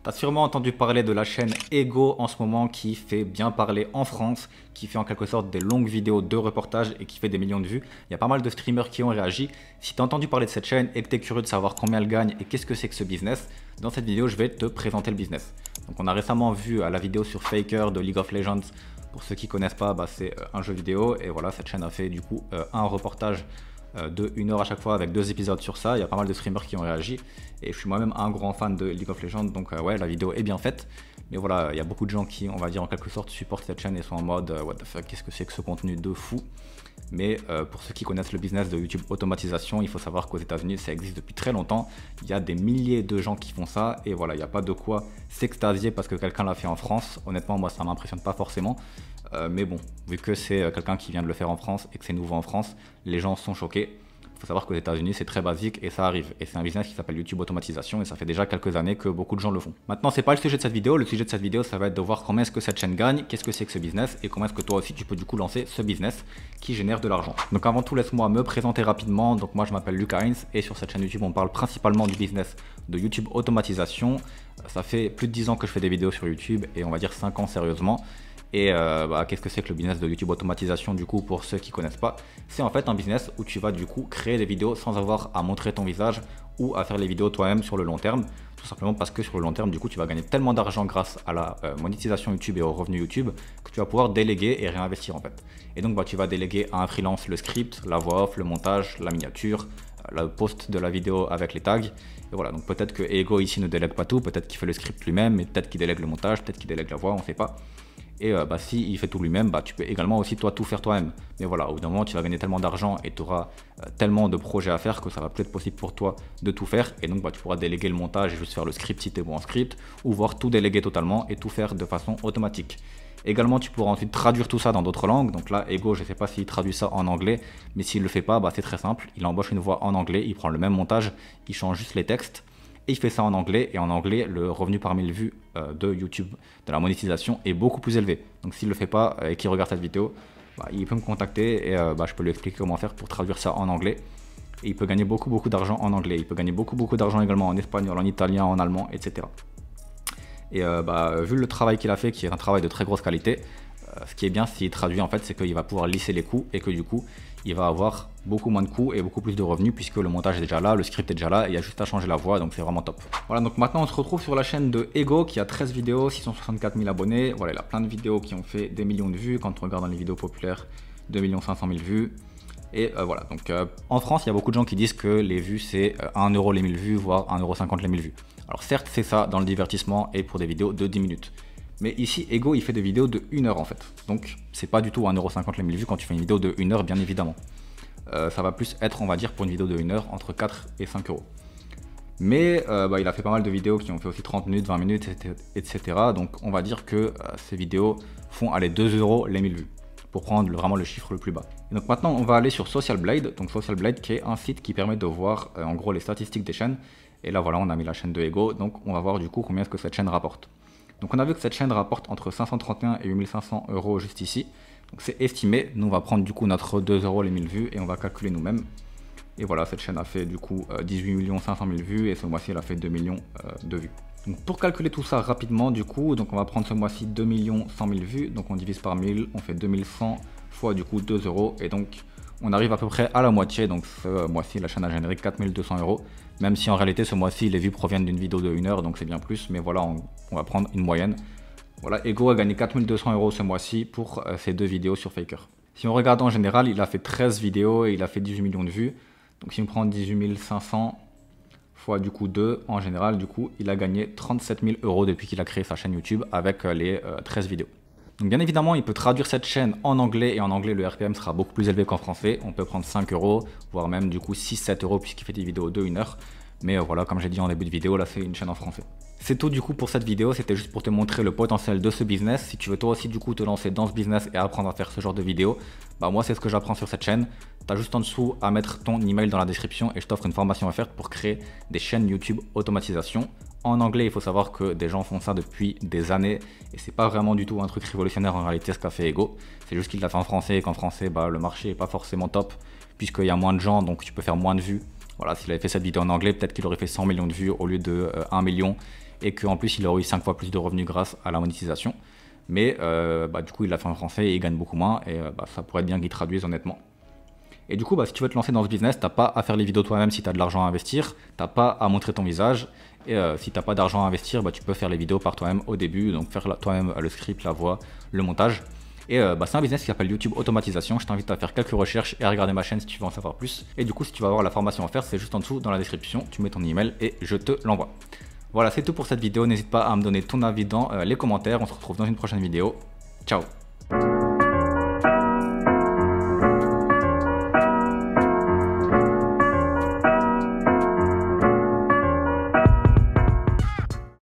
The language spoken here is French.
Tu as sûrement entendu parler de la chaîne Ego en ce moment qui fait bien parler en France, qui fait en quelque sorte des longues vidéos de reportage et qui fait des millions de vues. Il y a pas mal de streamers qui ont réagi. Si tu as entendu parler de cette chaîne et que tu es curieux de savoir combien elle gagne et qu'est-ce que c'est que ce business, dans cette vidéo, je vais te présenter le business. Donc on a récemment vu la vidéo sur Faker de League of Legends. Pour ceux qui ne connaissent pas, c'est un jeu vidéo et voilà, cette chaîne a fait du coup un reportage de 1 heure à chaque fois avec 2 épisodes sur ça. Il y a pas mal de streamers qui ont réagi et je suis moi-même un grand fan de League of Legends, donc ouais, la vidéo est bien faite. Mais voilà, il y a beaucoup de gens qui, on va dire en quelque sorte, supportent cette chaîne et sont en mode what the fuck, qu'est-ce que c'est que ce contenu de fou. Mais pour ceux qui connaissent le business de YouTube automatisation, il faut savoir qu'aux États-Unis ça existe depuis très longtemps. Il y a des milliers de gens qui font ça et voilà, il n'y a pas de quoi s'extasier parce que quelqu'un l'a fait en France. Honnêtement, moi ça m'impressionne pas forcément. Mais bon, vu que c'est quelqu'un qui vient de le faire en France et que c'est nouveau en France, les gens sont choqués. Il faut savoir qu'aux États-Unis c'est très basique et ça arrive. Et c'est un business qui s'appelle YouTube automatisation et ça fait déjà quelques années que beaucoup de gens le font. Maintenant, c'est pas le sujet de cette vidéo. Le sujet de cette vidéo, ça va être de voir comment est-ce que cette chaîne gagne, qu'est-ce que c'est que ce business et comment est-ce que toi aussi tu peux du coup lancer ce business qui génère de l'argent. Donc avant tout, laisse-moi me présenter rapidement. Donc moi je m'appelle Lucas Heinz et sur cette chaîne YouTube on parle principalement du business de YouTube automatisation. Ça fait plus de 10 ans que je fais des vidéos sur YouTube et on va dire 5 ans sérieusement. Et qu'est-ce que c'est que le business de YouTube automatisation du coup pour ceux qui connaissent pas? C'est en fait un business où tu vas du coup créer des vidéos sans avoir à montrer ton visage ou à faire les vidéos toi-même sur le long terme. Tout simplement parce que sur le long terme du coup tu vas gagner tellement d'argent grâce à la monétisation YouTube et aux revenus YouTube que tu vas pouvoir déléguer et réinvestir en fait. Et donc tu vas déléguer à un freelance le script, la voix off, le montage, la miniature, le post de la vidéo avec les tags. Et voilà, donc peut-être que Ego ici ne délègue pas tout, peut-être qu'il fait le script lui-même, mais peut-être qu'il délègue le montage, peut-être qu'il délègue la voix, on ne sait pas. Et si il fait tout lui-même, tu peux également aussi toi tout faire toi-même. Mais voilà, au bout d'un moment, tu vas gagner tellement d'argent et tu auras tellement de projets à faire que ça va peut-être possible pour toi de tout faire. Et donc tu pourras déléguer le montage et juste faire le script si tu es bon en script, ou voir tout déléguer totalement et tout faire de façon automatique. Également, tu pourras ensuite traduire tout ça dans d'autres langues. Donc là, Ego, je ne sais pas s'il traduit ça en anglais, mais s'il ne le fait pas, c'est très simple. Il embauche une voix en anglais, il prend le même montage, il change juste les textes. Et il fait ça en anglais, et en anglais, le revenu par 1000 vues de YouTube, de la monétisation, est beaucoup plus élevé. Donc s'il ne le fait pas et qu'il regarde cette vidéo, il peut me contacter et je peux lui expliquer comment faire pour traduire ça en anglais. Et il peut gagner beaucoup d'argent en anglais. Il peut gagner beaucoup d'argent également en espagnol, en italien, en allemand, etc. Et vu le travail qu'il a fait, qui est un travail de très grosse qualité, ce qui est bien s'il traduit en fait, c'est qu'il va pouvoir lisser les coûts et que du coup, il va avoir beaucoup moins de coûts et beaucoup plus de revenus puisque le montage est déjà là, le script est déjà là et il y a juste à changer la voix, donc c'est vraiment top. Voilà, donc maintenant on se retrouve sur la chaîne de Ego qui a 13 vidéos, 664 000 abonnés. Voilà, il a plein de vidéos qui ont fait des millions de vues. Quand on regarde dans les vidéos populaires, 2 500 000 vues. Et voilà, donc en France, il y a beaucoup de gens qui disent que les vues c'est 1 euro les 1000 vues, voire 1,50 € les 1000 vues. Alors certes, c'est ça dans le divertissement et pour des vidéos de 10 minutes. Mais ici, Ego, il fait des vidéos de 1 heure en fait. Donc, c'est pas du tout 1,50 € les 1000 vues quand tu fais une vidéo de 1 heure, bien évidemment. Ça va plus être, on va dire, pour une vidéo de 1 heure, entre 4 et 5 euros. Mais il a fait pas mal de vidéos qui ont fait aussi 30 minutes, 20 minutes, etc. Donc, on va dire que ces vidéos font aller 2 € les 1000 vues, pour prendre vraiment le chiffre le plus bas. Et donc maintenant, on va aller sur Social Blade. Donc, Social Blade qui est un site qui permet de voir en gros les statistiques des chaînes. Et là, voilà, on a mis la chaîne de Ego. Donc, on va voir du coup combien est-ce que cette chaîne rapporte. Donc on a vu que cette chaîne rapporte entre 531 et 8500 € juste ici. Donc c'est estimé. Nous on va prendre du coup notre 2 € les 1000 vues et on va calculer nous-mêmes. Et voilà, cette chaîne a fait du coup 18 500 000 vues et ce mois-ci elle a fait 2 millions de vues. Donc pour calculer tout ça rapidement du coup, donc on va prendre ce mois-ci 2 100 000 vues. Donc on divise par 1000, on fait 2100 fois du coup 2 € et donc on arrive à peu près à la moitié. Donc ce mois-ci la chaîne a généré 4200 €. Même si en réalité ce mois-ci les vues proviennent d'une vidéo de 1 heure, donc c'est bien plus, mais voilà, on va prendre une moyenne. Voilà, Ego a gagné 4200 € ce mois-ci pour ses 2 vidéos sur Faker. Si on regarde en général, il a fait 13 vidéos et il a fait 18 millions de vues. Donc si on prend 18 500 fois du coup 2, en général, du coup, il a gagné 37 000 € depuis qu'il a créé sa chaîne YouTube avec les 13 vidéos. Donc bien évidemment, il peut traduire cette chaîne en anglais et en anglais, le RPM sera beaucoup plus élevé qu'en français. On peut prendre 5 €, voire même du coup 6-7 € puisqu'il fait des vidéos de 1 heure. Mais voilà, comme j'ai dit en début de vidéo, là c'est une chaîne en français. C'est tout du coup pour cette vidéo, c'était juste pour te montrer le potentiel de ce business. Si tu veux toi aussi du coup te lancer dans ce business et apprendre à faire ce genre de vidéos, moi c'est ce que j'apprends sur cette chaîne. Tu as juste en dessous à mettre ton email dans la description et je t'offre une formation offerte pour créer des chaînes YouTube automatisation. En anglais, il faut savoir que des gens font ça depuis des années et c'est pas vraiment du tout un truc révolutionnaire en réalité ce qu'a fait Ego. C'est juste qu'il l'a fait en français et qu'en français, le marché est pas forcément top puisqu'il y a moins de gens donc tu peux faire moins de vues. Voilà, s'il avait fait cette vidéo en anglais, peut-être qu'il aurait fait 100 millions de vues au lieu de 1 million et qu'en plus il aurait eu 5 fois plus de revenus grâce à la monétisation. Mais du coup il l'a fait en français et il gagne beaucoup moins et ça pourrait être bien qu'il traduise honnêtement. Et du coup si tu veux te lancer dans ce business, t'as pas à faire les vidéos toi-même si tu as de l'argent à investir, t'as pas à montrer ton visage et si t'as pas d'argent à investir, tu peux faire les vidéos par toi-même au début, donc faire toi-même le script, la voix, le montage. Et c'est un business qui s'appelle YouTube Automatisation. Je t'invite à faire quelques recherches et à regarder ma chaîne si tu veux en savoir plus. Et du coup, si tu vas avoir la formation à faire, c'est juste en dessous dans la description. Tu mets ton email et je te l'envoie. Voilà, c'est tout pour cette vidéo. N'hésite pas à me donner ton avis dans les commentaires. On se retrouve dans une prochaine vidéo. Ciao!